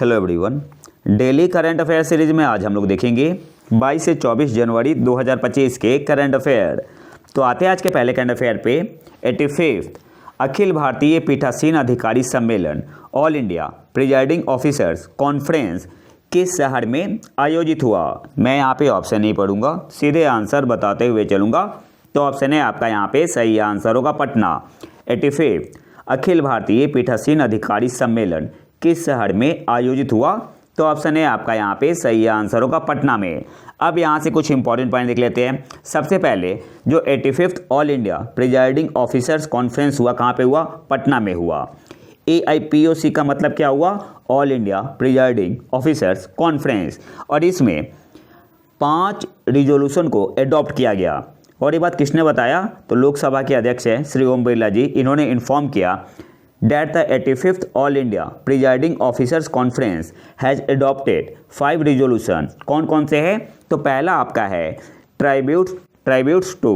Hello everyone. Daily current affair series में आज हम लोग देखेंगे 22 से 24 जनवरी 2025 के करंट अफेयर। तो आते हैं आज के पहले करंट अफेयर पे। 85th अखिल भारतीय पीठासीन अधिकारी सम्मेलन all India presiding officers conference किस शहर में आयोजित हुआ। मैं यहाँ पे ऑप्शन नहीं पढ़ूंगा, सीधे आंसर बताते हुए चलूँगा। तो ऑप्शन है आपका यहाँ पे सही आंसर होगा पटना। 85th अखिल भारतीय पीठासीन अधिकारी सम्मेलन किस शहर में आयोजित हुआ। तो ऑप्शन है आपका यहाँ पे सही आंसर होगा पटना में। अब यहाँ से कुछ इंपॉर्टेंट पॉइंट देख लेते हैं। सबसे पहले जो 85th all India presiding officers conference हुआ, कहाँ पे हुआ? पटना में हुआ। AIPOC का मतलब क्या हुआ? All India presiding officers conference. और इसमें 5 रिजोल्यूशन को एडॉप्ट किया गया। और ये बात किसने बताया? तो लोकसभा के अध्यक्ष हैं श्री ओम बिरला जी। इन्होंने इन्फॉर्म किया that the 85th All India Presiding Officers Conference has adopted 5 resolutions। कौन कौन से हैं? तो पहला आपका है ट्राइब्यूट्स टू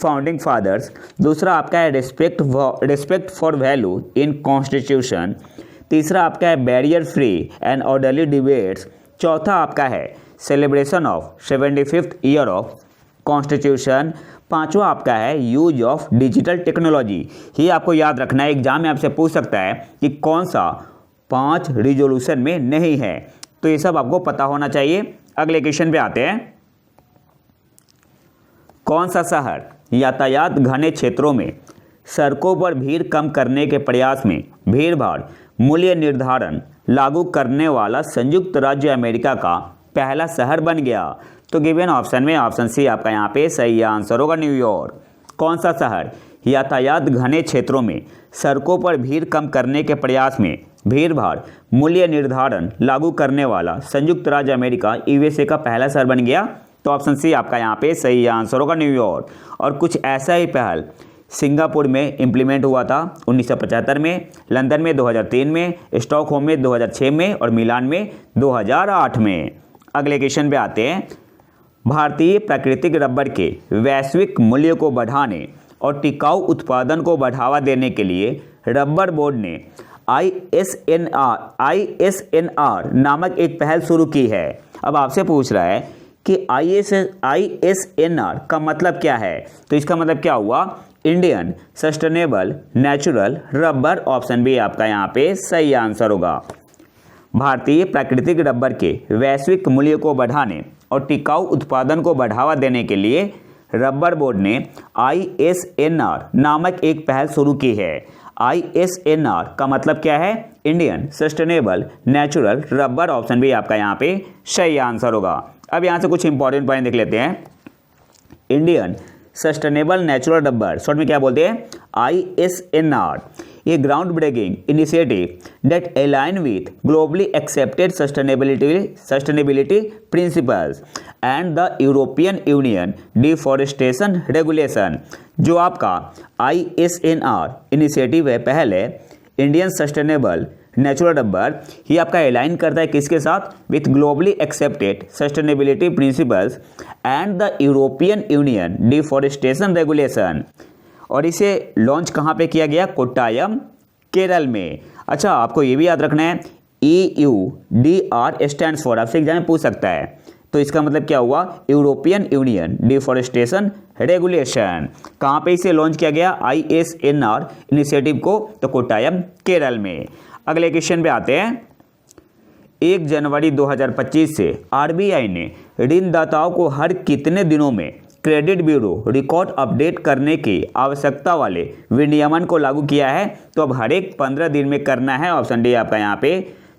फाउंडिंग फादर्स। दूसरा आपका है respect for value in constitution. तीसरा आपका है barrier free and orderly debates. चौथा आपका है celebration of 75th year of constitution. पांचवा आपका है यूज ऑफ डिजिटल टेक्नोलॉजी। ये आपको याद रखना है, एग्जाम में आपसे पूछ सकता है कि कौन सा 5 रिजोल्यूशन में नहीं है। तो ये सब आपको पता होना चाहिए। अगले क्वेश्चन पे आते हैं। कौन सा शहर यातायात घने क्षेत्रों में सड़कों पर भीड़ कम करने के प्रयास में भीड़ भाड़ मूल्य निर्धारण लागू करने वाला संयुक्त राज्य अमेरिका का पहला शहर बन गया? तो गिवन ऑप्शन में ऑप्शन सी आपका यहाँ पे सही आंसर होगा न्यूयॉर्क। कौन सा शहर यातायात घने क्षेत्रों में सड़कों पर भीड़ कम करने के प्रयास में भीड़ भाड़ मूल्य निर्धारण लागू करने वाला संयुक्त राज्य अमेरिका USA का पहला शहर बन गया? तो ऑप्शन सी आपका यहाँ पे सही आंसर होगा न्यूयॉर्क। और कुछ ऐसा ही पहल सिंगापुर में इम्प्लीमेंट हुआ था 1975 में, लंदन में 2003 में, स्टॉकहोम में 2006 में और मिलान में 2008 में। अगले क्वेश्चन पे आते हैं। भारतीय प्राकृतिक रबर के वैश्विक मूल्य को बढ़ाने और टिकाऊ उत्पादन को बढ़ावा देने के लिए रबर बोर्ड ने ISNR नामक एक पहल शुरू की है। अब आपसे पूछ रहा है कि ISNR का मतलब क्या है? तो इसका मतलब क्या हुआ? Indian sustainable natural rubber. Option B आपका यहाँ पे सही आंसर होगा। भारतीय प्राकृतिक रबर के वैश्विक मूल्य को बढ़ाने और टिकाऊ उत्पादन को बढ़ावा देने के लिए रबर बोर्ड ने ISNR नामक एक पहल शुरू की है। ISNR का मतलब क्या है? Indian sustainable natural rubber. Option B आपका यहाँ पे सही आंसर होगा। अब यहाँ से कुछ इंपॉर्टेंट पॉइंट देख लेते हैं। Indian sustainable natural rubber, short में क्या बोलते हैं? ISNR। a groundbreaking initiative that align with globally accepted sustainability principles and the European Union deforestation regulation। जो आपका ISNR इनिशिएटिव है, पहल है इंडियन सस्टेनेबल नेचुरल रबर, ये आपका अलाइन करता है किसके साथ? With globally accepted sustainability principles and the European union deforestation regulation. और इसे लॉन्च कहाँ पे किया गया? कोट्टायम, केरल में। अच्छा, आपको ये भी याद रखना है EUDR स्टैंड्स फॉर, आपसे एग्जाम में पूछ सकता है। तो इसका मतलब क्या हुआ? European union deforestation regulation. कहाँ पे इसे लॉन्च किया गया ISNR इनिशिएटिव को? तो कोट्टायम, केरल में। अगले क्वेश्चन पे आते हैं। 1 जनवरी 2025 से RBI ने ऋणदाताओं को हर कितने दिनों में क्रेडिट ब्यूरो रिकॉर्ड अपडेट करने की आवश्यकता वाले विनियमन को लागू किया है? तो अब हर एक 15 दिन में करना है। ऑप्शन डी आपका यहाँ पे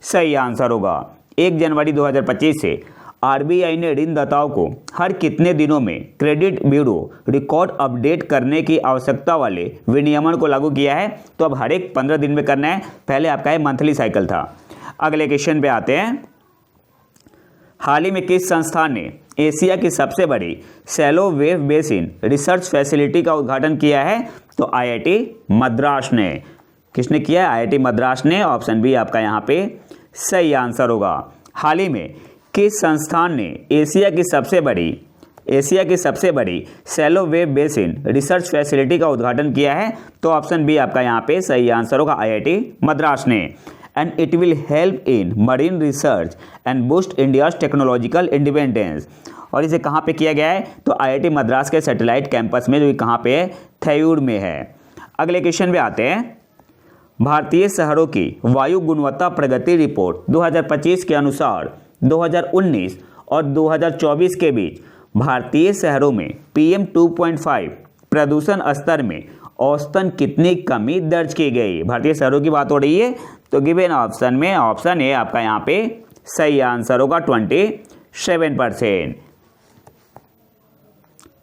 सही आंसर होगा। 1 जनवरी 2025 से RBI ने ऋणदाताओं को हर कितने दिनों में क्रेडिट ब्यूरो रिकॉर्ड अपडेट करने की आवश्यकता वाले विनियमन को लागू किया है? तो अब हर एक 15 दिन में करना है। पहले आपका है मंथली साइकिल था। अगले क्वेश्चन पे आते हैं। हाल ही में किस संस्थान ने एशिया की सबसे बड़ी shallow wave basin research facility का उद्घाटन किया है? तो IIT मद्रास ने। किसने किया है? IIT मद्रास ने। ऑप्शन बी आपका यहाँ पे सही आंसर होगा। हाल ही में किस संस्थान ने एशिया की सबसे बड़ी shallow wave basin research facility का उद्घाटन किया है? तो ऑप्शन बी आपका यहाँ पे सही आंसर होगा, IIT मद्रास ने। and it will help in marine research and boost India's technological independence। और इसे कहाँ पे किया गया है? तो IIT मद्रास के सैटेलाइट कैंपस में, जो कि कहाँ पे है? थैयूर में है। अगले क्वेश्चन पे आते हैं। भारतीय शहरों की वायु गुणवत्ता प्रगति रिपोर्ट 2025 के अनुसार 2019 और 2024 के बीच भारतीय शहरों में PM 2.5 प्रदूषण स्तर में औसतन कितनी कमी दर्ज की गई? भारतीय शहरों की बात हो रही है, तो गिवन ऑप्शन में ऑप्शन ए आपका यहाँ पे सही आंसर होगा 27%।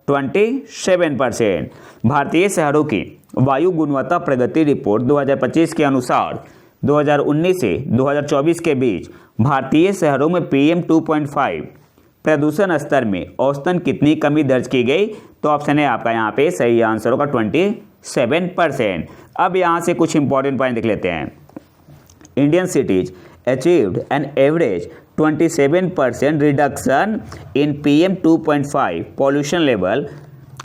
27%। भारतीय शहरों की वायु गुणवत्ता प्रगति रिपोर्ट 2025 के अनुसार 2019 से 2024 के बीच भारतीय शहरों में PM 2.5 प्रदूषण स्तर में औसतन कितनी कमी दर्ज की गई? तो ऑप्शन है आपका यहाँ पे सही आंसर होगा 27%। अब यहाँ से कुछ इंपॉर्टेंट पॉइंट देख लेते हैं। Indian cities achieved an average 27% reduction in PM 2.5 pollution level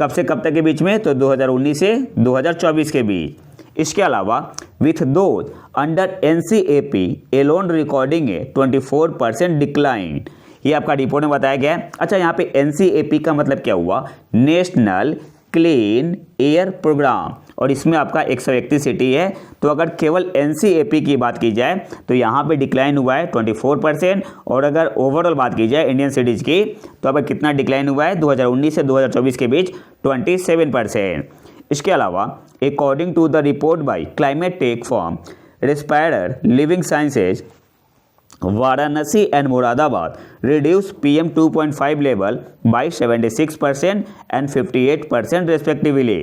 कब से कब तक के बीच में? तो 2019 से 2024 के बीच। इसके अलावा with those under NCAP alone recording a 24% decline, ये आपका रिपोर्ट में बताया गया है। अच्छा, यहाँ पे NCAP का मतलब क्या हुआ? नेशनल क्लीन एयर प्रोग्राम, और इसमें आपका 131 सिटी है। तो अगर केवल NCAP की बात की जाए तो यहाँ पे डिक्लाइन हुआ है 24%, और अगर ओवरऑल बात की जाए इंडियन सिटीज़ की तो अब कितना डिक्लाइन हुआ है 2019 से 2024 के बीच? 27%। इसके अलावा according to the report by climate tech firm Respirer Living Sciences Varanasi and Moradabad reduce PM 2.5 level by 76% and 58% respectively.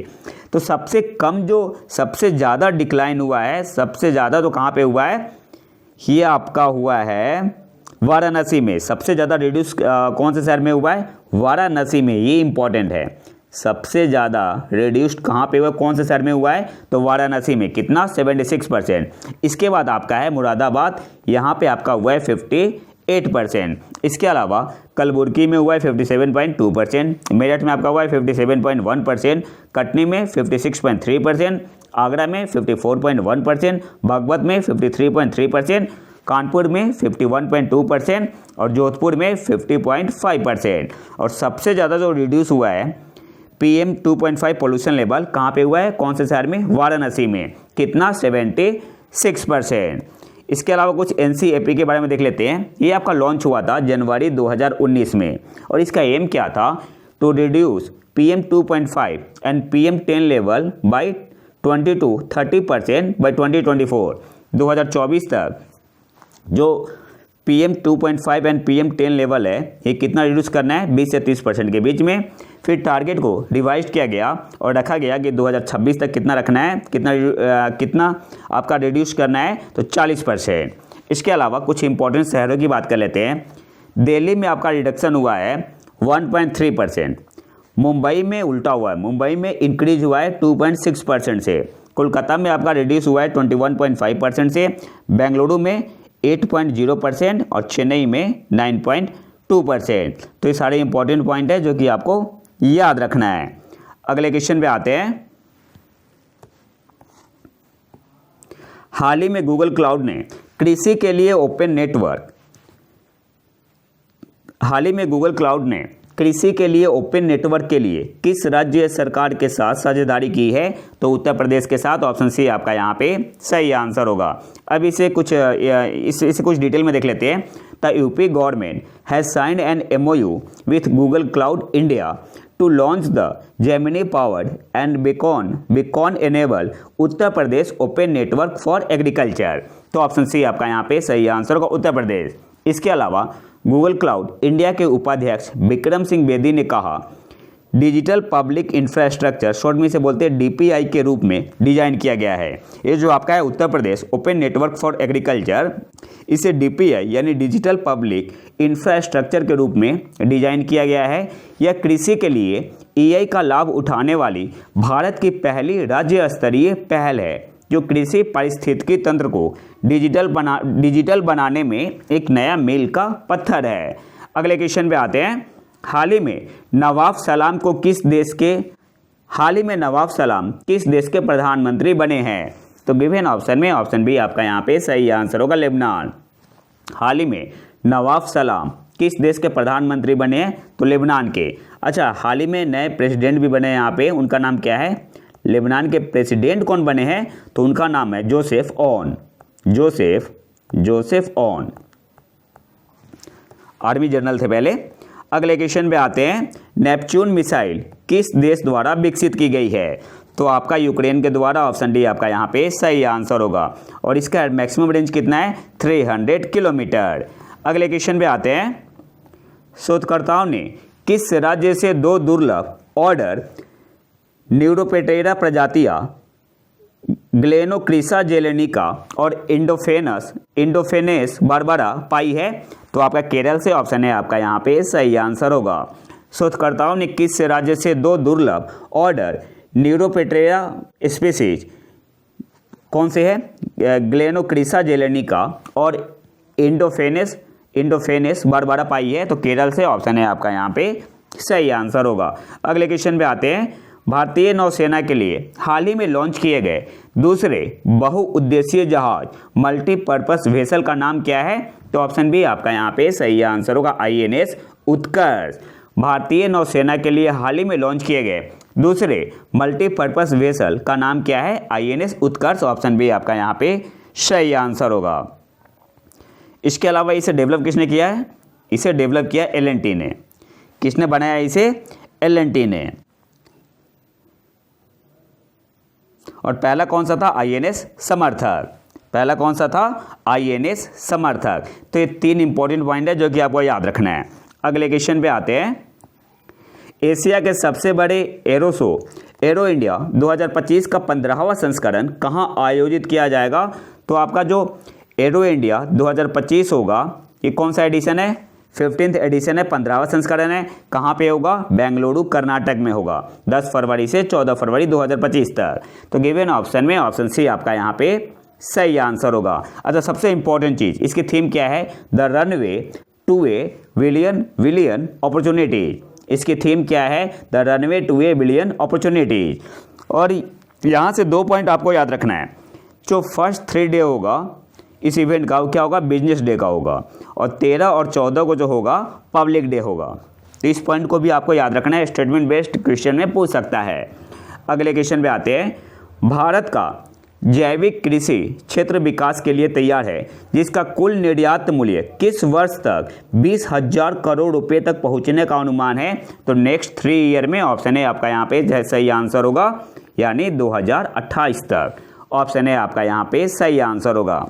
तो सबसे कम जो सबसे ज़्यादा डिक्लाइन हुआ है, सबसे ज़्यादा तो कहाँ पे हुआ है? ये आपका हुआ है वाराणसी में। सबसे ज़्यादा रिड्यूस कौन से शहर में हुआ है? वाराणसी में। ये इंपॉर्टेंट है, सबसे ज़्यादा रिड्यूस्ड कहाँ पे हुआ, कौन से शहर में हुआ है? तो वाराणसी में। कितना? 76%। इसके बाद आपका है मुरादाबाद, यहाँ पे आपका हुआ है 58%। इसके अलावा कलबुर्गी में हुआ है 57.2%, मेरठ में आपका हुआ है 57.1%, कटनी में 56.3%, आगरा में 54.1%, भगवत में 53.3%, कानपुर में 51.2% और जोधपुर में 50.5%। और सबसे ज़्यादा जो रिड्यूस हुआ है PM 2.5 पोल्यूशन लेवल कहाँ पे हुआ है, कौन से शहर में? वाराणसी में। कितना? 76%। इसके अलावा कुछ NCAP के बारे में देख लेते हैं। ये आपका लॉन्च हुआ था जनवरी 2019 में, और इसका एम क्या था? To reduce PM 2.5 and PM 10 level by 20 to 30% by 2024। 2024 तक जो PM 2.5 एंड PM 10 लेवल है, ये कितना रिड्यूस करना है? 20 से 30% के बीच में। फिर टारगेट को रिवाइज किया गया और रखा गया कि 2026 तक कितना रखना है, कितना आपका रिड्यूस करना है? तो 40%। इसके अलावा कुछ इंपॉर्टेंट शहरों की बात कर लेते हैं। दिल्ली में आपका रिडक्शन हुआ है 1.3%, मुंबई में उल्टा हुआ है, मुंबई में इंक्रीज हुआ है 2.6% से, कोलकाता में आपका रिड्यूस हुआ है 21.5% से, बेंगलुरु में 8.0% और चेन्नई में 9.2%। तो ये सारे इंपॉर्टेंट पॉइंट है जो कि आपको याद रखना है। अगले क्वेश्चन पे आते हैं। हाल ही में गूगल क्लाउड ने कृषि के लिए ओपन नेटवर्क के लिए किस राज्य सरकार के साथ साझेदारी की है? तो उत्तर प्रदेश के साथ। ऑप्शन सी आपका यहाँ पे सही आंसर होगा। अब इसे कुछ डिटेल में देख लेते हैं। The UP government has signed an MOU with Google Cloud India to launch the Gemini powered and beacon enable Uttar Pradesh open network for agriculture. तो ऑप्शन सी आपका यहाँ पे सही आंसर होगा, उत्तर प्रदेश। इसके अलावा गूगल क्लाउड इंडिया के उपाध्यक्ष विक्रम सिंह बेदी ने कहा, डिजिटल पब्लिक इंफ्रास्ट्रक्चर, शॉर्ट में से बोलते हैं DPI के रूप में डिजाइन किया गया है। ये जो आपका है उत्तर Pradesh open network for agriculture, इसे DPI यानी डिजिटल पब्लिक इंफ्रास्ट्रक्चर के रूप में डिजाइन किया गया है। यह कृषि के लिए EI का लाभ उठाने वाली भारत की पहली राज्य स्तरीय पहल है, जो कृषि पारिस्थितिकी तंत्र को डिजिटल बनाने में एक नया मील का पत्थर है। अगले क्वेश्चन पे आते हैं। हाल ही में नवाब सलाम किस देश के प्रधानमंत्री बने हैं? तो गिवन ऑप्शन में ऑप्शन बी आपका यहाँ पे सही आंसर होगा, लेबनान। हाल ही में नवाफ सलाम किस देश के प्रधानमंत्री बने हैं? तो लेबनान के। अच्छा, हाल ही में नए प्रेसिडेंट भी बने हैं यहाँ पे, उनका नाम क्या है? लेबनान के प्रेसिडेंट कौन बने हैं? तो उनका नाम है Joseph on. Joseph on army general थे पहले। अगले क्वेश्चन पे आते हैं, नेपच्यून मिसाइल किस देश द्वारा विकसित की गई है? तो आपका यूक्रेन के द्वारा, ऑप्शन डी आपका यहाँ पे सही आंसर होगा। और इसका मैक्सिमम रेंज कितना है? 300 किलोमीटर। अगले क्वेश्चन पे आते हैं, शोधकर्ताओं ने किस राज्य से 2 दुर्लभ ऑर्डर न्यूरोपेटेरा प्रजातियां ग्लेनोक्रिसा जेलेनिका और इंडोफेनेस बारबारा पाई है? तो आपका केरल से, ऑप्शन है आपका यहाँ पे सही आंसर होगा। शोधकर्ताओं ने किस राज्य से 2 दुर्लभ ऑर्डर न्यूरोपेटेरा स्पीसीज कौन से है? ग्लेनोक्रिसा जेलेनिका और इंडोफेनेस बारबारा पाई है? तो केरल से, ऑप्शन है आपका यहाँ पे सही आंसर होगा। अगले क्वेश्चन पे आते हैं, भारतीय नौसेना के लिए हाल ही में लॉन्च किए गए दूसरे बहुउद्देशीय जहाज मल्टीपर्पस वेसल का नाम क्या है? तो ऑप्शन बी आपका यहाँ पे सही आंसर होगा, INS उत्कर्ष। भारतीय नौसेना के लिए हाल ही में लॉन्च किए गए दूसरे मल्टीपर्पस वेसल का नाम क्या है? INS उत्कर्ष। ऑप्शन बी आपका यहाँ पे सही आंसर होगा। इसके अलावा इसे डेवलप किसने किया है? इसे डेवलप किया L&T ने। किसने बनाया इसे? L&T ने। और पहला कौन सा था? INS समर्थक। पहला कौन सा था? INS समर्थक। तो ये 3 इंपॉर्टेंट पॉइंट है जो कि आपको याद रखना है। अगले क्वेश्चन पे आते हैं, एशिया के सबसे बड़े एरो शो एरो इंडिया 2025 का 15वां संस्करण कहाँ आयोजित किया जाएगा? तो आपका जो एरो इंडिया 2025 होगा, ये कौन सा एडिशन है? 15th एडिशन है, 15वां संस्करण है। कहाँ पे होगा? बेंगलुरु कर्नाटक में होगा, 10 फरवरी से 14 फरवरी 2025 तक। तो गिवन ऑप्शन में ऑप्शन सी आपका यहाँ पे सही आंसर होगा। अच्छा, सबसे इंपॉर्टेंट चीज, इसकी थीम क्या है? The runway to a billion opportunities. इसकी थीम क्या है? The runway to a billion opportunities. और यहाँ से 2 पॉइंट आपको याद रखना है। जो फर्स्ट 3 डे होगा इस इवेंट का, वो क्या होगा? बिजनेस डे का होगा। और 13 और 14 को जो होगा पब्लिक डे होगा। तो इस पॉइंट को भी आपको याद रखना है, स्टेटमेंट बेस्ड क्वेश्चन में पूछ सकता है। अगले क्वेश्चन पे आते हैं, भारत का जैविक कृषि क्षेत्र विकास के लिए तैयार है जिसका कुल निर्यात मूल्य किस वर्ष तक 20,000 करोड़ रुपए तक पहुंचने का अनुमान है? तो नेक्स्ट 3 ईयर में, ऑप्शन है आपका यहाँ पे सही आंसर होगा, यानी 2028 तक। ऑप्शन है आपका यहाँ पे सही आंसर होगा।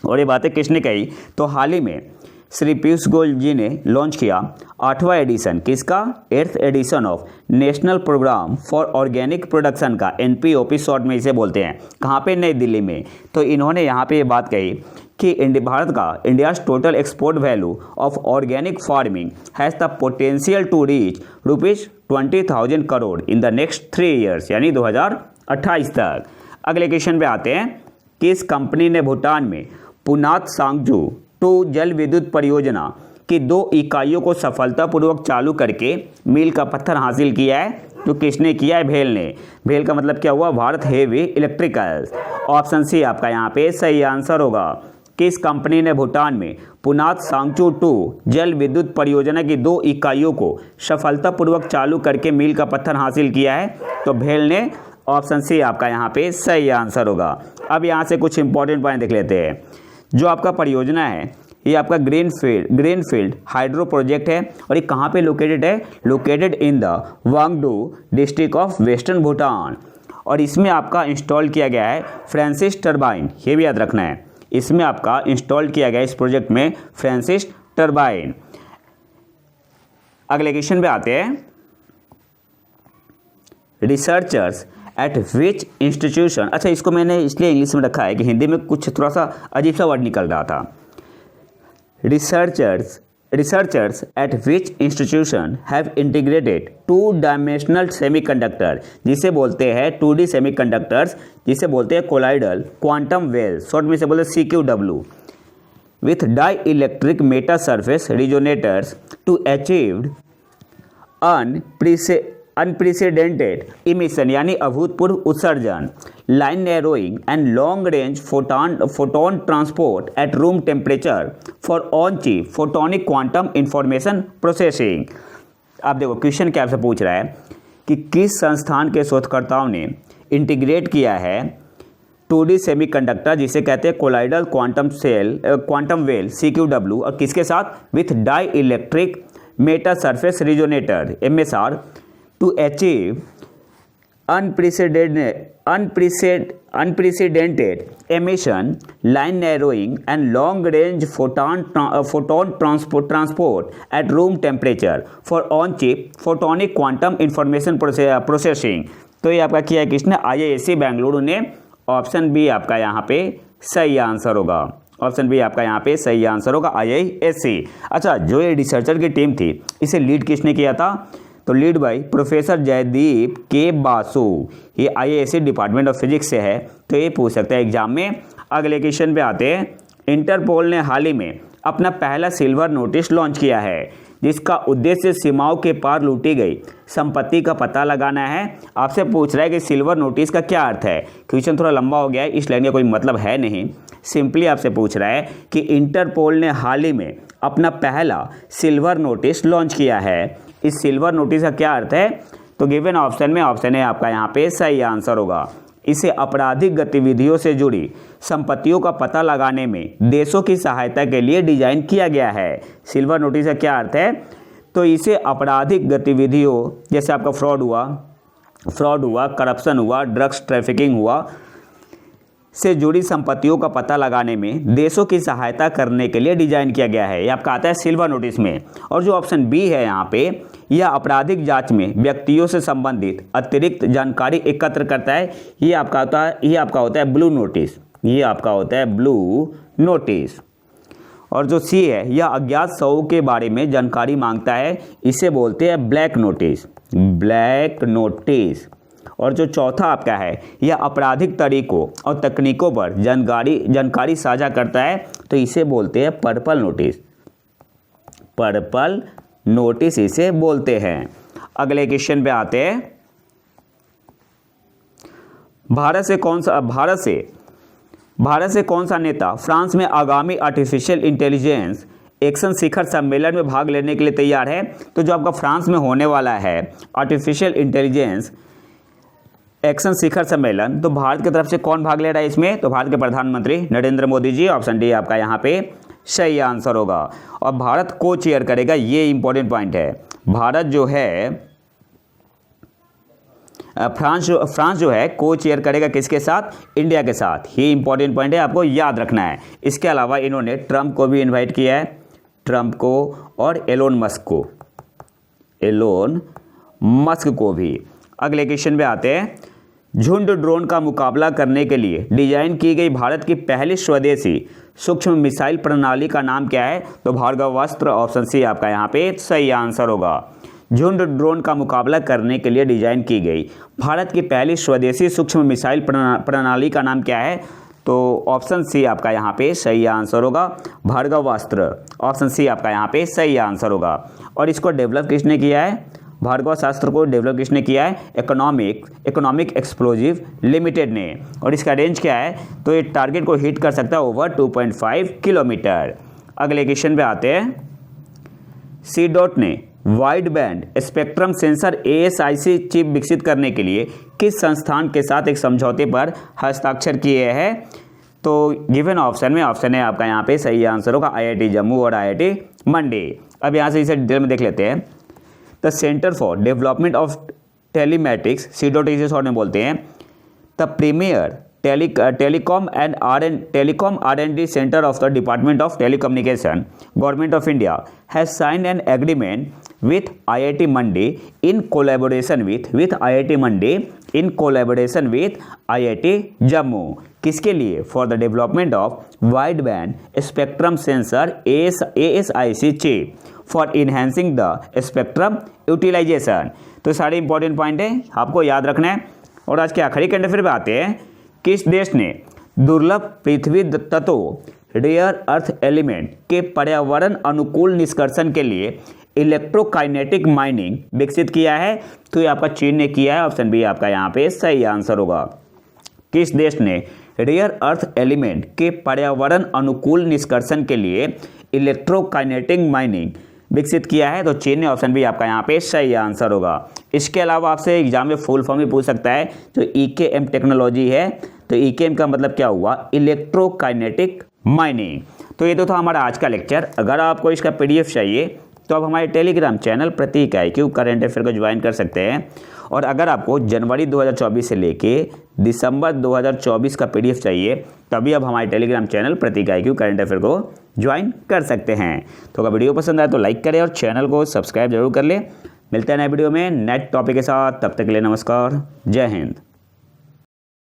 और ये बातें किसने कही? तो हाल ही में श्री पीयूष गोयल जी ने लॉन्च किया 8वां एडिशन, किसका? 8th edition of national programme for organic production का, NPOP शॉर्ट में इसे बोलते हैं। कहाँ पे? नई दिल्ली में। तो इन्होंने यहाँ पे ये बात कही कि भारत का India's total export value of organic farming has the potential to reach ₹20,000 crore in the next 3 years, यानी 2028 तक। अगले क्वेश्चन पे आते हैं, किस कंपनी ने भूटान में पुनात सांगजू 2 जल विद्युत परियोजना की 2 इकाइयों को सफलतापूर्वक चालू करके मील का पत्थर हासिल किया है? तो किसने किया है? भेल ने। भेल का मतलब क्या हुआ? Bharat heavy electricals. Option C आपका यहाँ पे सही आंसर होगा। किस कंपनी ने भूटान में पुनात सांगचू 2 जल विद्युत परियोजना की 2 इकाइयों को सफलतापूर्वक चालू करके मील का पत्थर हासिल किया है? तो भेल ने। ऑप्शन सी आपका यहाँ पे सही आंसर होगा। अब यहाँ से कुछ इंपॉर्टेंट पॉइंट देख लेते हैं। जो आपका परियोजना है ये आपका ग्रीनफील्ड हाइड्रो प्रोजेक्ट है, और ये कहाँ पे लोकेटेड है? Located in the Wangdu district of western Bhutan. और इसमें आपका इंस्टॉल किया गया है फ्रांसिस टरबाइन, ये भी याद रखना है। इसमें आपका इंस्टॉल किया गया इस प्रोजेक्ट में फ्रांसिस टरबाइन। अगले क्वेश्चन पे आते हैं, रिसर्चर्स एट विच इंस्टीट्यूशन। अच्छा, इसको मैंने इसलिए इंग्लिश में रखा है कि हिंदी में कुछ थोड़ा सा अजीब सा वर्ड निकल रहा था। Researchers at which institution have integrated two dimensional semiconductor, जिसे बोलते हैं 2D सेमीकंडक्टर्स, जिसे बोलते हैं कोलाइडल क्वांटम वेल्स, शॉर्ट में से बोलते हैं CQW, with dielectric meta surface resonators to achieved unprecedented emission, यानी अभूतपूर्व उत्सर्जन, line narrowing and long range photon transport at room temperature for on-chip photonic quantum information processing। अब देखो question क्या आपसे पूछ रहा है कि किस संस्थान के शोधकर्ताओं ने इंटीग्रेट किया है 2D सेमीकंडक्टर जिसे कहते हैं कोलाइडल क्वांटम वेल CQW और किसके साथ with dielectric meta surface resonator MSR to achieve unprecedented emission, line narrowing and long range photon transport at room temperature for on-chip photonic quantum information processing। तो ये आपका किया है किसने, IISc Bengaluru ने। ऑप्शन बी आपका यहाँ पे सही आंसर होगा। ऑप्शन बी आपका यहाँ पे सही आंसर होगा, IISc। अच्छा, जो ये रिसर्चर की टीम थी इसे लीड किसने किया था, तो लीड बाई प्रोफेसर जयदीप के बासु। ये IISc डिपार्टमेंट ऑफ फिजिक्स से है, तो ये पूछ सकता है एग्जाम में। अगले क्वेश्चन पे आते हैं। इंटरपोल ने हाल ही में अपना पहला सिल्वर नोटिस लॉन्च किया है जिसका उद्देश्य सीमाओं के पार लूटी गई संपत्ति का पता लगाना है। आपसे पूछ रहा है कि सिल्वर नोटिस का क्या अर्थ है। क्वेश्चन थोड़ा लंबा हो गया है, इस लाइन का कोई मतलब है नहीं। सिंपली आपसे पूछ रहा है कि इंटरपोल ने हाल ही में अपना पहला सिल्वर नोटिस लॉन्च किया है। इस सिल्वर नोटिस का क्या अर्थ है, तो गिवन ऑप्शन में ऑप्शन है आपका यहाँ पे सही आंसर होगा। इसे आपराधिक गतिविधियों से जुड़ी संपत्तियों का पता लगाने में देशों की सहायता के लिए डिजाइन किया गया है। सिल्वर नोटिस का क्या अर्थ है, तो इसे आपराधिक गतिविधियों जैसे आपका फ्रॉड हुआ, करप्शन हुआ, ड्रग्स ट्रैफिकिंग हुआ से जुड़ी संपत्तियों का पता लगाने में देशों की सहायता करने के लिए डिजाइन किया गया है। ये आपका आता है सिल्वर नोटिस में। और जो ऑप्शन बी है यहाँ पे, यह आपराधिक जांच में व्यक्तियों से संबंधित अतिरिक्त जानकारी एकत्र करता है। ये आपका होता है ब्लू नोटिस। ये आपका होता है ब्लू नोटिस। और जो सी है, यह अज्ञात शवों के बारे में जानकारी मांगता है, इसे बोलते हैं ब्लैक नोटिस। और जो चौथा आपका है, यह आपराधिक तरीकों और तकनीकों पर जानकारी साझा करता है, तो इसे बोलते हैं पर्पल नोटिस इसे बोलते हैं। अगले क्वेश्चन पे आते हैं। भारत से कौन सा नेता फ्रांस में आगामी आर्टिफिशियल इंटेलिजेंस एक्शन शिखर सम्मेलन में भाग लेने के लिए तैयार है। तो जो आपका फ्रांस में होने वाला है आर्टिफिशियल इंटेलिजेंस एक्शन शिखर सम्मेलन, तो भारत की तरफ से कौन भाग ले रहा है इसमें, तो भारत के प्रधानमंत्री नरेंद्र मोदी जी। ऑप्शन डी आपका यहाँ पे सही आंसर होगा। और भारत को चेयर करेगा, ये इंपॉर्टेंट पॉइंट है। भारत जो है फ्रांस जो है को चेयर करेगा किसके साथ, इंडिया के साथ। ये इंपॉर्टेंट पॉइंट है, आपको याद रखना है। इसके अलावा इन्होंने ट्रंप को भी इन्वाइट किया है, ट्रंप को और एलोन मस्क को भी। अगले क्वेश्चन पे आते हैं। झुंड ड्रोन का मुकाबला करने के लिए डिजाइन की गई भारत की पहली स्वदेशी सूक्ष्म मिसाइल प्रणाली का नाम क्या है, तो भार्गवास्त्र। ऑप्शन सी आपका यहाँ पे सही आंसर होगा। झुंड ड्रोन का मुकाबला करने के लिए डिजाइन की गई भारत की पहली स्वदेशी सूक्ष्म मिसाइल प्रणाली का नाम क्या है, तो ऑप्शन सी आपका यहाँ पे सही आंसर होगा, भार्गवास्त्र। ऑप्शन सी आपका यहाँ पे सही आंसर होगा। और इसको डेवलप किसने किया है, भार्गवास्त्र को डेवलप किसने किया है, इकोनॉमिक एक्सप्लोजिव लिमिटेड ने। और इसका रेंज क्या है, तो ये टारगेट को हिट कर सकता है ओवर 2.5 किलोमीटर। अगले क्वेश्चन पे आते हैं। C-DOT ने wide band spectrum sensor ASIC chip विकसित करने के लिए किस संस्थान के साथ एक समझौते पर हस्ताक्षर किए हैं, तो गिवन ऑप्शन में ऑप्शन है आपका यहाँ पे सही आंसर होगा, IIT जम्मू और IIT मंडी। अब यहाँ से इसे डिटेल में देख लेते हैं। The centre for development of telematics, C-DOT इसे शॉर्ट में बोलते हैं, the premier telecom R&D centre of the department of telecommunication government of India has signed an agreement with IIT Mandi in collaboration with IIT Jammu। किसके लिए, for the development of wide band spectrum sensor ASIC chip for enhancing the spectrum utilisation. तो सारे important point है, आपको याद रखना है। और आज के आखिरी कंड फिर पे आते हैं। किस देश ने दुर्लभ पृथ्वी तत्वों रेयर अर्थ एलिमेंट के पर्यावरण अनुकूल निष्कर्षण के लिए इलेक्ट्रोकाइनेटिक माइनिंग विकसित किया है, तो ये आपका चीन ने किया है। ऑप्शन बी आपका यहाँ पे सही आंसर होगा। किस देश ने रेयर अर्थ एलिमेंट के पर्यावरण अनुकूल निष्कर्षण के लिए इलेक्ट्रोकाइनेटिक माइनिंग विकसित किया है? तो चीन ने। ऑप्शन बी आपका यहाँ पे सही आंसर होगा। इसके अलावा आपसे एग्जाम में फुल फॉर्म भी पूछ सकता है, जो ईकेएम टेक्नोलॉजी है, तो ईकेएम का मतलब क्या हुआ? Electrokinetic mining. तो ये तो था हमारा आज का लेक्चर। अगर आपको इसका पीडीएफ चाहिए तो आप हमारे टेलीग्राम चैनल प्रतीक IQ करंट अफेयर को ज्वाइन कर सकते हैं। और अगर आपको जनवरी 2024 से लेके दिसंबर 2024 का पीडीएफ चाहिए तभी आप हमारे टेलीग्राम चैनल प्रतीक IQ करंट अफेयर को ज्वाइन कर सकते हैं। तो अगर वीडियो पसंद आए तो लाइक करें और चैनल को सब्सक्राइब जरूर कर लें। मिलते हैं नए वीडियो में नेक्स्ट टॉपिक के साथ। तब तक के लिए नमस्कार, जय हिंद।